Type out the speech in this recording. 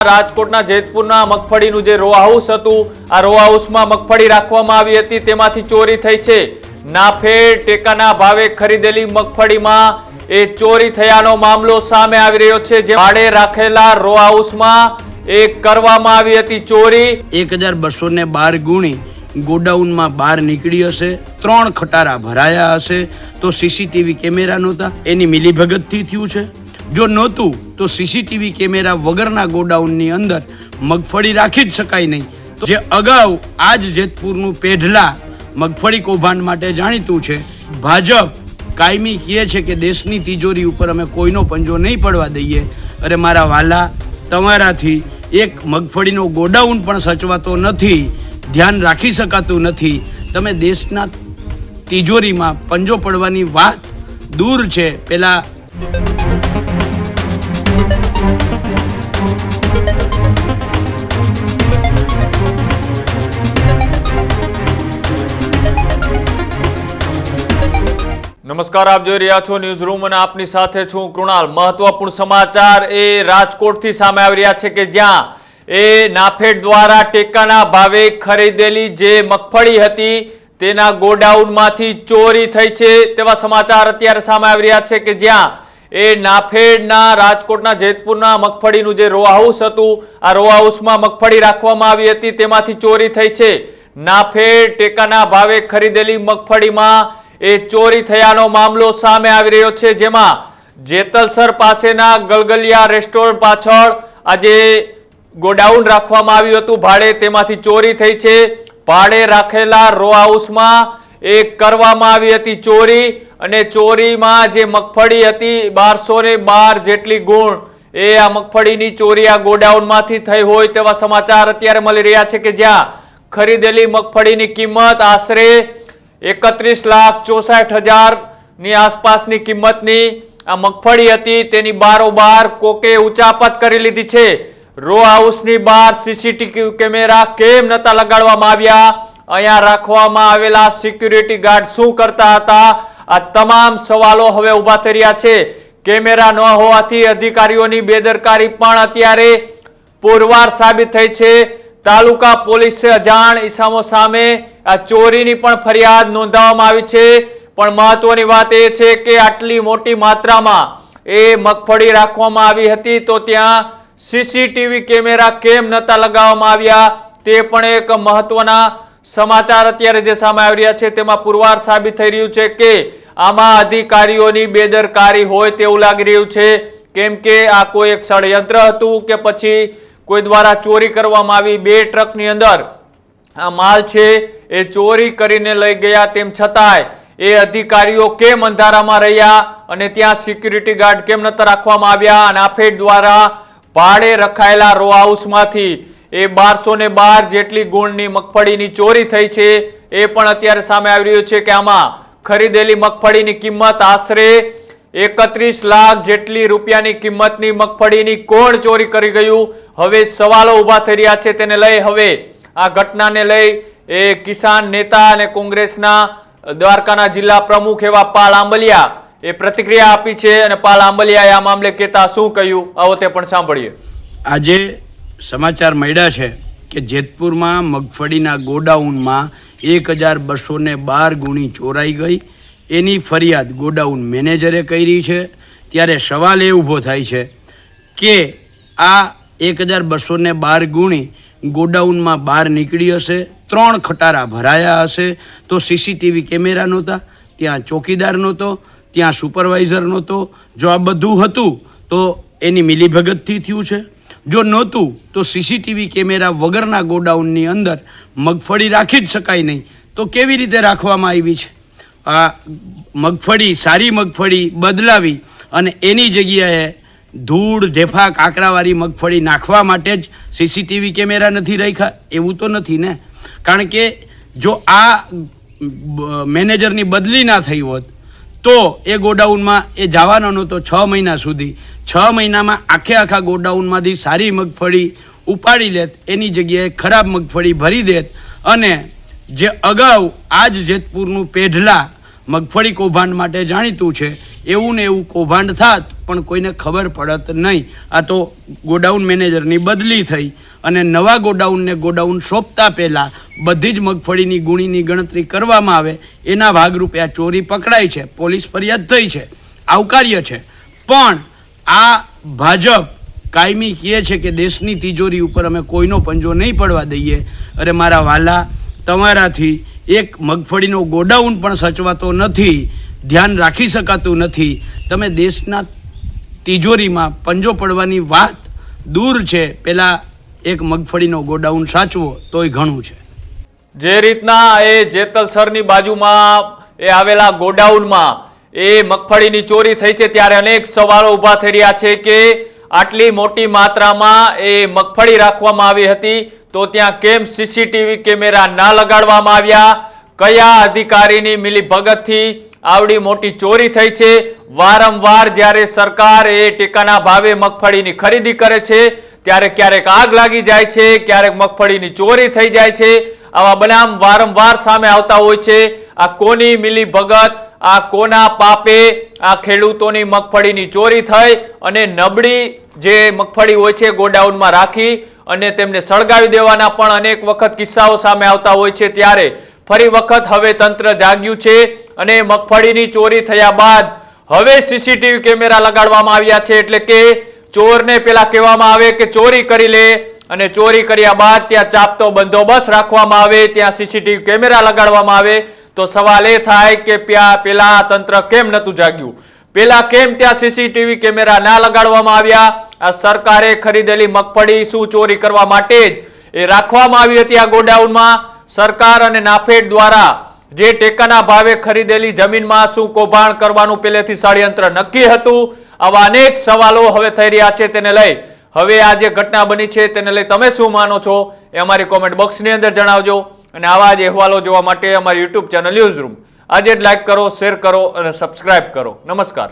રાજકોટના જેતપુરના મગફળીનું જે રો હાઉસ હતું, આ રો હાઉસમાં મગફળી રાખવામાં આવી હતી, તેમાંથી ચોરી થઈ છે। નાફેડ ટેકાના ભાવે ખરીદેલી મગફળીમાં એ ચોરી થયાનો મામલો સામે આવી રહ્યો છે। જે ભાડે રાખેલા રો હાઉસમાં એ કરવામાં આવી હતી ચોરી। 1212 ગુણી ગોડાઉનમાં બહાર નીકળી હશે, 3 ખટારા ભરાયા હશે, તો સીસીટીવી કેમેરા નહોતા, એની મિલીભગતથી થયું છે। જો નહોતું તો સીસીટીવી કેમેરા વગરના ગોડાઉનની અંદર મગફળી રાખી જ શકાય નહીં। તો જે અગાઉ આજ જેતપુરનું પેઢલા મગફળી કૌભાંડ માટે જાણીતું છે। ભાજપ કાયમી કહે છે કે દેશની તિજોરી ઉપર અમે કોઈનો પંજો નહીં પડવા દઈએ। અરે મારા વાલા, તમારાથી એક મગફળીનો ગોડાઉન પણ સચવાતો નથી, ધ્યાન રાખી શકાતું નથી। તમે દેશના તિજોરીમાં પંજો પડવાની વાત દૂર છે। પેલા નમસ્કાર, આપ જોઈ રહ્યા છો ન્યૂઝ રૂમ અને આપની સાથે છું કૃણાલ। મહત્વપૂર્ણ સમાચાર એ રાજકોટથી સામે આવી રહ્યા છે કે જ્યાં એ નાફેડ દ્વારા ટેકાના ભાવે ખરીદેલી જે મગફળી હતી તેના ગોડાઉનમાંથી ચોરી થઈ છે તેવા સમાચાર અત્યારે સામે આવી રહ્યા છે કે જ્યાં એ નાફેડના રાજકોટના જેતપુરના મગફળીનું જે રો હાઉસ હતું, આ રો હાઉસમાં મગફળી રાખવામાં આવી હતી, તેમાંથી ચોરી થઈ છે। નાફેડ ટેકાના ભાવે ખરીદેલી મગફળીમાં એ ચોરી થયાનો મામલો સામે આવી રહ્યો છે। જેમાં જેતલસર પાસેના ગલગલિયા રેસ્ટોરન્ટ પાછળ આજે ગોડાઉન રાખવામાં આવ્યું હતું ભાડે, તેમાંથી ચોરી થઈ છે। ભાડે રાખેલા રો હાઉસમાં એ કરવામાં આવી હતી ચોરી, અને ચોરીમાં જે મગફળી હતી 1212 જેટલી ગુણ એ આ મગફળીની ચોરી આ ગોડાઉનમાંથી થઈ હોય તેવા સમાચાર અત્યારે મળી રહ્યા છે કે જ્યાં ખરીદેલી મગફળીની કિંમત આશરે 31,64,000 ની આસપાસની કિંમતની આ મગફળી હતી, તેની બારોબાર કોકે ઉચાપત કરી લીધી છે। રો હાઉસની બહાર સીસીટીવી કેમેરા કેમ નતા લગાડવામાં આવ્યા? અહીંયા રાખવામાં આવેલા સિક્યુરિટી ગાર્ડ શું કરતા હતા? આ તમામ સવાલો હવે ઉભા થઈ રહ્યા છે। કેમેરા ન હોવાથી અધિકારીઓની બેદરકારી પણ અત્યારે પુરવાર સાબિત થઈ છે। તાલુકા પોલીસે અજાણ ઇસમો સામે આ ચોરીની પણ ફરિયાદ નોંધાવવામાં આવી છે। પણ મહત્વની વાત એ છે કે આટલી મોટી માત્રામાં એ મગફળી રાખવામાં આવી હતી તો ત્યાં સીસીટીવી કેમેરા કેમ નતા લગાવવામાં આવ્યા? તે પણ એક મહત્વના સમાચાર અત્યારે જે સામે આવી રહ્યા છે તેમાં પુરવાર સાબિત થઈ રહ્યું છે કે આમાં અધિકારીઓની બેદરકારી હોય તેવું લાગી રહ્યું છે। કેમ કે આ કોઈ એક ષડયંત્ર હતું કે પછી કોઈ દ્વારા ચોરી કરવામાં આવી? 2 ટ્રકની અંદર આ માલ છે એ ચોરી કરીને લઈ ગયા, તેમ છતાંય એ અધિકારીઓ કેમ અંધારામાં રહ્યા અને ત્યાં સિક્યુરિટી ગાર્ડ કેમ નતા રાખવામાં આવ્યા? નાફેડ દ્વારા ભાડે રખાયેલા રો હાઉસમાંથી એ 1212 જેટલી ગુણની મગફળીની ચોરી થઈ છે। એ પણ અત્યારે સામે આવી રહ્યું છે કે આમાં ખરીદેલી મગફળીની કિંમત આશરે 31 લાખ જેટલી રૂપિયાની કિંમતની મગફળીની કોણ ચોરી કરી ગયું? હવે સવાલો ઉભા થઈ રહ્યા છે। તેને લઈ હવે આ ઘટનાને લઈ એ કિસાન નેતા અને કોંગ્રેસના દ્વારકાના જિલ્લા પ્રમુખ એવા પાલ આંબલિયા એ પ્રતિક્રિયા આપી છે, અને પાલ આંબલિયાએ આ મામલે કહેતા શું કહ્યું આવો તે પણ સાંભળીએ। આજે સમાચાર મળ્યા છે કે જેતપુરમાં મગફળીના ગોડાઉનમાં 1212 ગુણી ચોરાઈ ગઈ, એની ફરિયાદ ગોડાઉન મેનેજરે કરી છે। ત્યારે સવાલ એ ઊભો થાય છે કે આ 1212 ગુણી ગોડાઉનમાં બહાર નીકળી હશે, 3 ખટારા ભરાયા હશે, તો સીસીટીવી કેમેરા નહોતા, ત્યાં ચોકીદાર નહોતો, ત્યાં સુપરવાઇઝર નહોતો। જો આ બધું હતું તો એની મિલીભગતથી થયું છે। જો નહોતું તો સીસીટીવી કેમેરા વગરના ગોડાઉનની અંદર મગફળી રાખી જ શકાય નહીં, તો કેવી રીતે રાખવામાં આવી છે? આ મગફળી, સારી મગફળી બદલાવી અને એની જગ્યાએ ધૂળ ઢેફા કાકરાવાળી મગફળી નાખવા માટે જ સીસીટીવી કેમેરા નથી રાખ્યા? એવું તો નથી ને। કારણ કે જો આ મેનેજરની બદલી ના થઈ હોત તો એ ગોડાઉનમાં એ જવાનો નહોતો 6 મહિના સુધી। 6 મહિનામાં આખા ગોડાઉનમાંથી સારી મગફળી ઉપાડી લેત, એની જગ્યાએ ખરાબ મગફળી ભરી દેત, અને જે અગાઉ આજ જેતપુરનું પેઢલા મગફળી કૌભાંડ માટે જાણીતું છે એવું ને એવું કૌભાંડ થાત, પણ કોઈને ખબર પડત નહીં. આ તો ગોડાઉન મેનેજરની બદલી થઈ અને નવા ગોડાઉનને ગોડાઉન સોંપતા પહેલાં બધી જ મગફળીની ગુણીની ગણતરી કરવામાં આવે એના ભાગરૂપે આ ચોરી પકડાઈ છે. પોલીસ ફરિયાદ થઈ છે, આવકાર્ય છે. પણ આ ભાજપ કાયમી કહે છે કે દેશની તિજોરી ઉપર અમે કોઈનો પંજો નહીં પડવા દઈએ. અરે મારા વાલા, તમારાથી એક મગફળીનો ગોડાઉન પણ સચવાતો નથી, ધ્યાન રાખી શકાતું નથી. તમે દેશના તિજોરીમાં પંજો પડવાની વાત દૂર છે. પહેલાં એક મગફળીનો ગોડાઉન સાચવો તોય ઘણું છે. જે રીતના એ જેતલસરની બાજુમાં એ આવેલા ગોડાઉનમાં એ મગફળીની ચોરી થઈ છે, ત્યારે અનેક સવાલો ઊભા થઈ રહ્યા છે કે આટલી મોટી માત્રામાં એ મગફળી રાખવામાં આવી હતી તો ત્યાં કેમ સીસીટીવી કેમેરા ના લગાડવામાં આવ્યા? કયા અધિકારીની મિલીભગતથી આવડી મોટી ચોરી થઈ છે? વારંવાર જ્યારે સરકાર એ ટેકાના ભાવે મગફળીની ખરીદી કરે છે ત્યારે ક્યારેક આગ લાગી જાય છે, ક્યારેક મગફળીની ચોરી થઈ જાય છે. આવા બનાવ વારંવાર સામે આવતા હોય છે. આ કોની મિલીભગત, આ કોના પાપે આ ખેડૂતોની મગફળીની ચોરી થઈ અને નબળી જે મગફળી હોય છે ગોડાઉનમાં રાખી અને તેમને સળગાવી દેવાના પણ અનેક વખત કિસ્સાઓ સામે આવતા હોય છે. ત્યારે ફરી વખત હવે તંત્ર જાગ્યું છે અને મગફળીની ચોરી થયા બાદ હવે સીસીટીવી કેમેરા લગાડવામાં આવ્યા છે. એટલે કે ચોરને પેલા કહેવામાં આવે કે ચોરી કરી લે અને ચોરી કર્યા બાદ ત્યાં ચાપતો બંદોબસ્ત રાખવામાં આવે, ત્યાં સીસીટીવી કેમેરા લગાડવામાં આવે. તો સવાલ એ થાય કે પેલા તંત્ર કેમ નતું જાગ્યું? પેલા કેમ ત્યાં સીસીટીવી કેમેરા ના લગાડવામાં આવ્યા? આ સરકારે ખરીદેલી મગફળી શું ચોરી કરવા માટે જ એ રાખવામાં આવી હતી આ ગોડાઉનમાં? સરકાર અને નાફેડ દ્વારા જે ટેકાના ભાવે ખરીદેલી જમીનમાં શું કૌભાંડ કરવાનું પહેલેથી ષડયંત્ર નક્કી હતું? આવા અનેક સવાલો હવે થઈ રહ્યા છે. તેને લઈ હવે આ જે ઘટના બની છે તેને લઈ તમે શું માનો છો એ અમારી કોમેન્ટ બોક્સની અંદર જણાવજો. અને આવા જ અહેવાલો જોવા માટે અમારી યુટ્યુબ ચેનલ ન્યૂઝ રૂમ આજે જ લાઈક કરો, શેર કરો અને સબસ્ક્રાઇબ કરો. નમસ્કાર.